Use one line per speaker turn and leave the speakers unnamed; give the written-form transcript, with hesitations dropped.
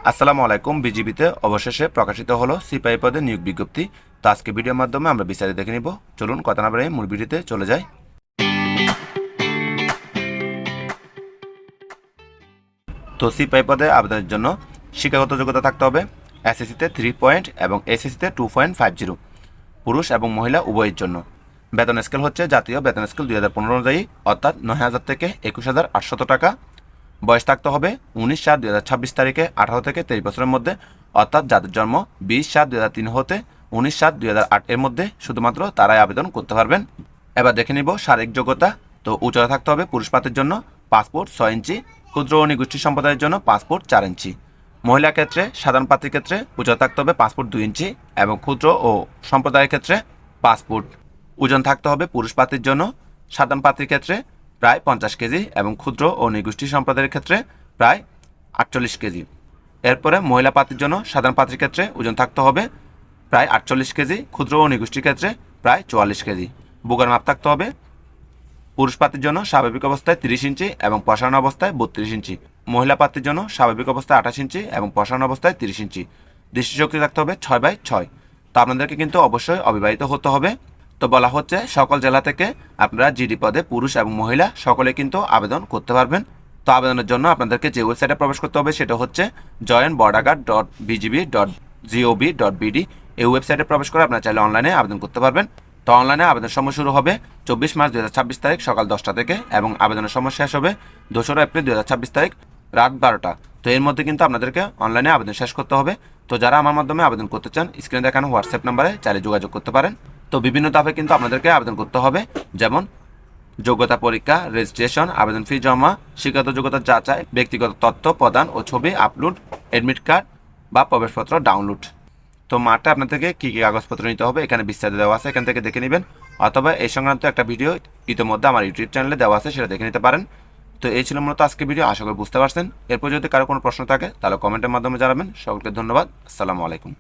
আসসালামু আলাইকুম। বিজিবিতে অবশেষে প্রকাশিত হলো সিপাহী পদে নিয়োগ বিজ্ঞপ্তি। তো আজকে ভিডিওর মাধ্যমে আমরা বিস্তারিত দেখে নিব। চলুন কথা না বাড়িয়ে মূল ভিডিওতে চলে যাই। তো সিপাহী পদে আবেদনের জন্য শিক্ষাগত যোগ্যতা থাকতে হবে এসএসসিতে 3 পয়েন্ট এবং এসএসসিতে 2.50, পুরুষ এবং মহিলা উভয়ের জন্য। বেতন স্কেল হচ্ছে জাতীয় বেতন স্কেল 2015 অনুযায়ী, অর্থাৎ 9,000 থেকে 21,800 টাকা। বয়স থাকতে হবে 19/7/2026 তারিখে 18 থেকে 23 বছরের মধ্যে, অর্থাৎ যাদের জন্ম 20/7/2003 হতে 19/7/2008 এর মধ্যে শুধুমাত্র তারাই আবেদন করতে পারবেন। এবার দেখে নিব শারীরিক যোগ্যতা। তো উচ্চতা থাকতে হবে পুরুষ প্রার্থীর জন্য পাসপোর্ট 6 ইঞ্চি, ক্ষুদ্র ও নিগোষ্ঠী সম্প্রদায়ের জন্য পাসপোর্ট 4 ইঞ্চি। মহিলা ক্ষেত্রে সাধারণ প্রার্থীর ক্ষেত্রে উচ্চতা থাকতে হবে পাসপোর্ট 2 ইঞ্চি এবং ক্ষুদ্র ও সম্প্রদায়ের ক্ষেত্রে পাসপোর্ট। ওজন থাকতে হবে পুরুষ প্রার্থীর জন্য সাধারণ প্রার্থীর ক্ষেত্রে প্রায় 50 কেজি এবং ক্ষুদ্র ও নিগোষ্ঠী সম্প্রদায়ের ক্ষেত্রে প্রায় 48 কেজি। এরপরে মহিলা প্রার্থীর জন্য সাধারণ প্রার্থীর ক্ষেত্রে ওজন থাকতে হবে প্রায় 48 কেজি, ক্ষুদ্র ও নিগোষ্ঠীর ক্ষেত্রে প্রায় 44 কেজি। বুকের মাপ থাকতে হবে পুরুষ প্রার্থীর জন্য স্বাভাবিক অবস্থায় 30 ইঞ্চি এবং প্রসারণ অবস্থায় 32 ইঞ্চি। মহিলা প্রার্থীর জন্য স্বাভাবিক অবস্থায় 28 ইঞ্চি এবং প্রসারণ অবস্থায় 30 ইঞ্চি। দৃষ্টিশক্তি থাকতে হবে 6/6। তো আপনাদেরকে কিন্তু অবশ্যই অবিবাহিত হতে হবে। তো বলা হচ্ছে সকল জেলা থেকে আপনারা জিডি পদে পুরুষ এবং মহিলা সকলে কিন্তু আবেদন করতে পারবেন। তো আবেদনের জন্য আপনাদেরকে যে ওয়েবসাইটে প্রবেশ করতে হবে সেটা হচ্ছে joinborderguard.bgb.gov.bd। এই ওয়েবসাইটে প্রবেশ করে আপনারা চাইলে অনলাইনে আবেদন করতে পারবেন। তো অনলাইনে আবেদন সময় শুরু হবে 24 মার্চ 2026 তারিখ সকাল 10টা থেকে এবং আবেদনের সময় শেষ হবে 2রা এপ্রিল 2026 তারিখ রাত 12টা। তো এর মধ্যে কিন্তু আপনাদেরকে অনলাইনে আবেদন শেষ করতে হবে। তো যারা আমার মাধ্যমে আবেদন করতে চান স্ক্রিনে দেখানো হোয়াটসঅ্যাপ নাম্বারে চাইলে যোগাযোগ করতে পারেন। তো বিভিন্ন ধাপে কিন্তু আপনাদেরকে আবেদন করতে হবে, যেমন যোগ্যতা পরীক্ষা, রেজিস্ট্রেশন, আবেদন ফি জমা, শিক্ষাগত যোগ্যতা যাচাই, ব্যক্তিগত তথ্য প্রদান ও ছবি আপলোড, অ্যাডমিট কার্ড বা প্রবেশপত্র ডাউনলোড। তো মাঠে আপনাদেরকে কী কী কাগজপত্র নিতে হবে এখানে বিস্তারিত দেওয়া আছে, এখান থেকে দেখে নেবেন, অথবা এই সংক্রান্ত একটা ভিডিও ইতিমধ্যে আমার ইউটিউব চ্যানেলে দেওয়া আছে, সেটা দেখে নিতে পারেন। তো এই ছিল মূলত আজকে ভিডিও, আশা করি বুঝতে পারছেন। এরপর যদি কারো কোনো প্রশ্ন থাকে তাহলে কমেন্টের মাধ্যমে জানাবেন। সকলকে ধন্যবাদ। আসসালামু আলাইকুম।